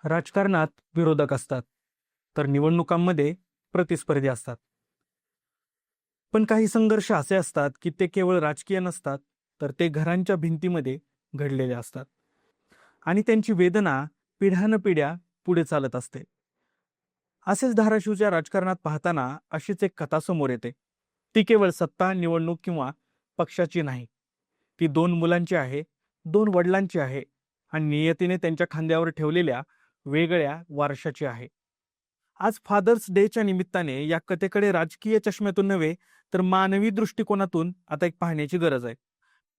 राजकारणात विरोधक असतात, तर निवडणुकांमध्ये प्रतिस्पर्धी असतात. पण काही संघर्ष असे असतात की ते केवळ राजकीय नसतात, तर ते घरांच्या भिंतीमध्ये घडलेले असतात आणि त्यांची वेदना पिढ्यानपिढ्या पुढे चालत असते. असेच धाराशिवच्या राजकारणात पाहताना अशीच एक कथा समोर येते. ती केवळ सत्ता, निवडणूक किंवा पक्षाची नाही. ती दोन मुलांची आहे, दोन वडिलांची आहे आणि नियतीने त्यांच्या खांद्यावर ठेवलेल्या वेगळ्या वारशाची आहे. आज फादर्स डेच्या निमित्ताने या कथेकडे राजकीय चष्म्यातून नव्हे, तर मानवी दृष्टिकोनातून आता एक पाहण्याची गरज आहे.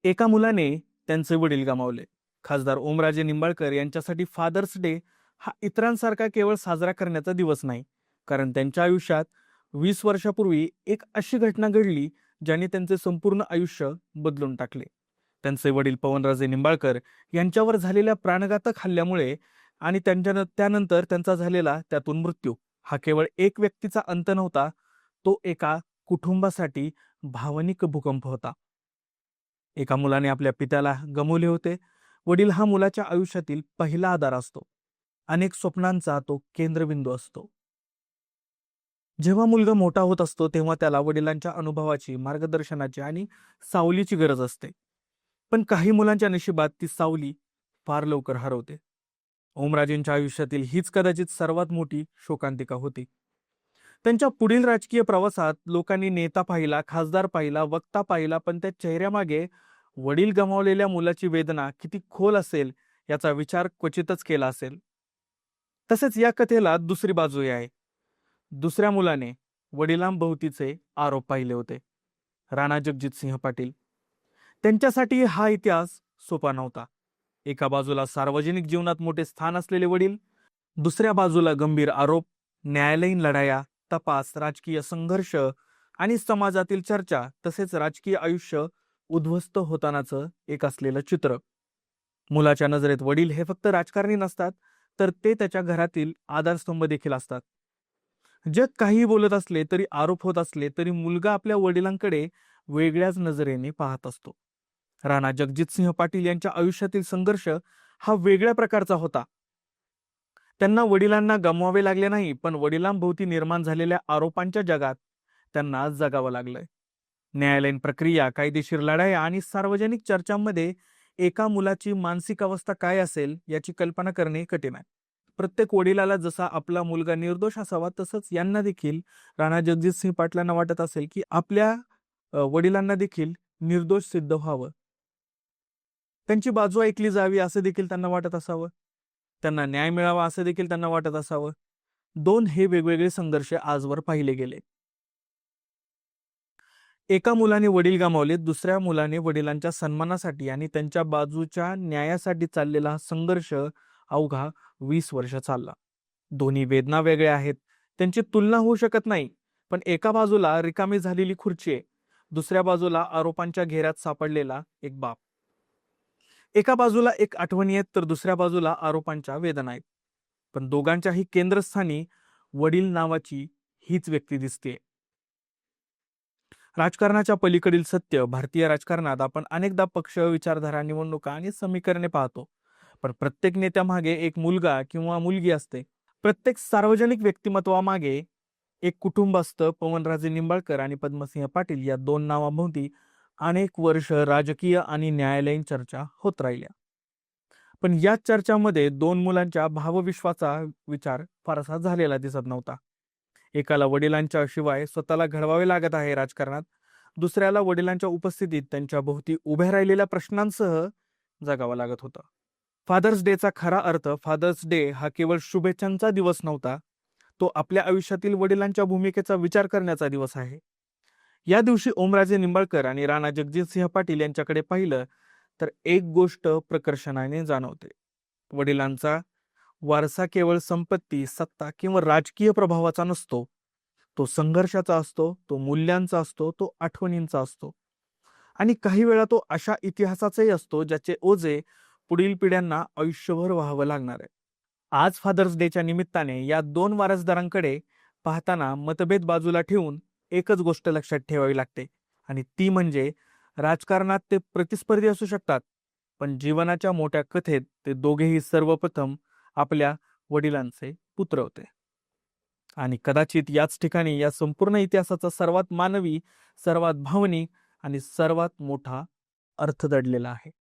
एका मुलाने त्यांचे वडील गमावले. खासदार ओमराजे निंबाळकर यांच्यासाठी फादर्स डे हा इतरांसारखा केवळ साजरा करण्याचा दिवस नाही, कारण त्यांच्या आयुष्यात 20 वर्षापूर्वी एक अशी घटना घडली ज्याने त्यांचे संपूर्ण आयुष्य बदलून टाकले. त्यांचे वडील पवनराजे निंबाळकर यांच्यावर झालेल्या प्राणघातक हल्ल्यामुळे आणि त्यानंतर त्यांचा झालेला त्यातून मृत्यू हा केवळ एक व्यक्तीचा अंत नव्हता, तो एका कुटुंबासाठी भावनिक भूकंप होता. एका मुलाने आपल्या पित्याला गमावले होते. वडील हा मुलाच्या आयुष्यातील पहिला आधार असतो. अनेक स्वप्नांचा तो केंद्रबिंदू असतो. जेव्हा मुलगा मोठा होत असतो तेव्हा त्याला वडिलांच्या अनुभवाची, मार्गदर्शनाची आणि सावलीची गरज असते. पण काही मुलांच्या नशिबात ती सावली फार लवकर हरवते. ओमराजेंच्या आयुष्यातील हीच कदाचित सर्वात मोठी शोकांतिका होती. त्यांच्या पुढील राजकीय प्रवासात लोकांनी नेता पाहिला, खासदार पाहिला, वक्ता पाहिला, पण त्या चेहऱ्यामागे वडील गमावलेल्या मुलाची वेदना किती खोल असेल याचा विचार क्वचितच केला असेल. तसेच या कथेला दुसरी बाजूही आहे. दुसऱ्या मुलाने वडिलांभोवतीचे आरोप पाहिले होते. राणा जगजितसिंह पाटील. त्यांच्यासाठी हा इतिहास सोपा नव्हता. एका बाजूला सार्वजनिक जीवनात मोठे स्थान असलेले वडील, दुसऱ्या बाजूला गंभीर आरोप, न्यायालयीन लढाया, तपास, राजकीय संघर्ष आणि समाजातील चर्चा, तसेच राजकीय आयुष्य उद्ध्वस्त होतानाचं एक असलेलं चित्र. मुलाच्या नजरेत वडील हे फक्त राजकारणी नसतात, तर ते त्याच्या घरातील आधारस्तंभ देखील असतात. जग काही बोलत असले तरी, आरोप होत असले तरी, मुलगा आपल्या वडिलांकडे वेगळ्याच नजरेने पाहत असतो. राणा जगजितसिंह पाटील यांच्या आयुष्यातील संघर्ष हा वेगळ्या प्रकारचा होता. त्यांना वडिलांना गमवावे लागले नाही, पण वडिलांभोवती निर्माण झालेल्या आरोपांच्या जगात त्यांना जगावं लागलंय. न्यायालयीन प्रक्रिया, कायदेशीर लढाया आणि सार्वजनिक चर्चांमध्ये एका मुलाची मानसिक अवस्था काय असेल याची कल्पना करणे कठीण आहे. प्रत्येक वडिलाला जसा आपला मुलगा निर्दोष असावा, तसंच यांना देखील, राणा जगजितसिंह पाटलांना वाटत असेल की आपल्या वडिलांना देखील निर्दोष सिद्ध व्हावं, त्यांची बाजू ऐकली जावी असं देखील त्यांना वाटत असावं, त्यांना न्याय मिळावा असं देखील त्यांना वाटत असावं. दोन हे वेगवेगळे संघर्ष आजवर पाहिले गेले. एका मुलाने वडील गमावले, दुसऱ्या मुलाने वडिलांच्या सन्मानासाठी आणि त्यांच्या बाजूच्या न्यायासाठी चाललेला हा संघर्ष अवघा 20 वर्ष चालला. दोन्ही वेदना वेगळ्या आहेत, त्यांची तुलना होऊ शकत नाही. पण एका बाजूला रिकामी झालेली खुर्ची आहे, दुसऱ्या बाजूला आरोपांच्या घेऱ्यात सापडलेला एक बाप. एका बाजूला एक आठवणी आहेत, तर दुसऱ्या बाजूला आरोपांच्या वेदना आहेत. पण दोघांच्याही केंद्रस्थानी वडील नावाची हीच व्यक्ती दिसते. राजकारणाच्या पलीकडील सत्य. भारतीय राजकारणात आपण अनेकदा पक्ष, विचारधारा, निवडणुका आणि समीकरणे पाहतो, पण प्रत्येक नेत्यामागे एक मुलगा किंवा मुलगी असते. प्रत्येक सार्वजनिक व्यक्तिमत्वामागे एक कुटुंब असतं. पवनराजे निंबाळकर आणि पद्मसिंह पाटील या दोन नावांभोवती अनेक वर्ष राजकीय आणि न्यायालयीन चर्चा होत राहिल्या. पण या चर्चामध्ये दोन मुलांच्या भावविश्वाचा विचार फारसा झालेला दिसत नव्हता. एकाला वडिलांच्या शिवाय स्वतःला घडवावे लागत आहे राजकारणात, दुसऱ्याला वडिलांच्या उपस्थितीत त्यांच्या भोवती उभ्या राहिलेल्या प्रश्नांसह जगावं लागत होतं. फादर्स डेचा खरा अर्थ, फादर्स डे हा केवळ शुभेच्छांचा दिवस नव्हता, तो आपल्या आयुष्यातील वडिलांच्या भूमिकेचा विचार करण्याचा दिवस आहे. या दिवशी ओमराजे निंबाळकर आणि राणा जगजितसिंह पाटील यांच्याकडे पाहिलं तर एक गोष्ट प्रकर्षाने जाणवते. वडिलांचा वारसा केवळ संपत्ती, सत्ता किंवा राजकीय प्रभावाचा नसतो. तो संघर्षाचा असतो, तो मूल्यांचा असतो, तो आठवणींचा असतो. आणि काही वेळा तो अशा इतिहासाचाही असतो ज्याचे ओझे पुढील पिढ्यांना आयुष्यभर व्हावं लागणार आहे. आज फादर्स डेच्या निमित्ताने या दोन वारसदारांकडे पाहताना मतभेद बाजूला ठेवून एकच गोष्ट लक्षात ठेवावी लागते, आणि ती म्हणजे राजकारणात ते प्रतिस्पर्धी असू शकतात, पण जीवनाच्या मोठ्या कथेत ते दोघेही सर्वप्रथम आपल्या वडिलांचे पुत्र होते. आणि कदाचित याच ठिकाणी या संपूर्ण इतिहासाचा सर्वात मानवी, सर्वात भावनिक आणि सर्वात मोठा अर्थ दडलेला आहे.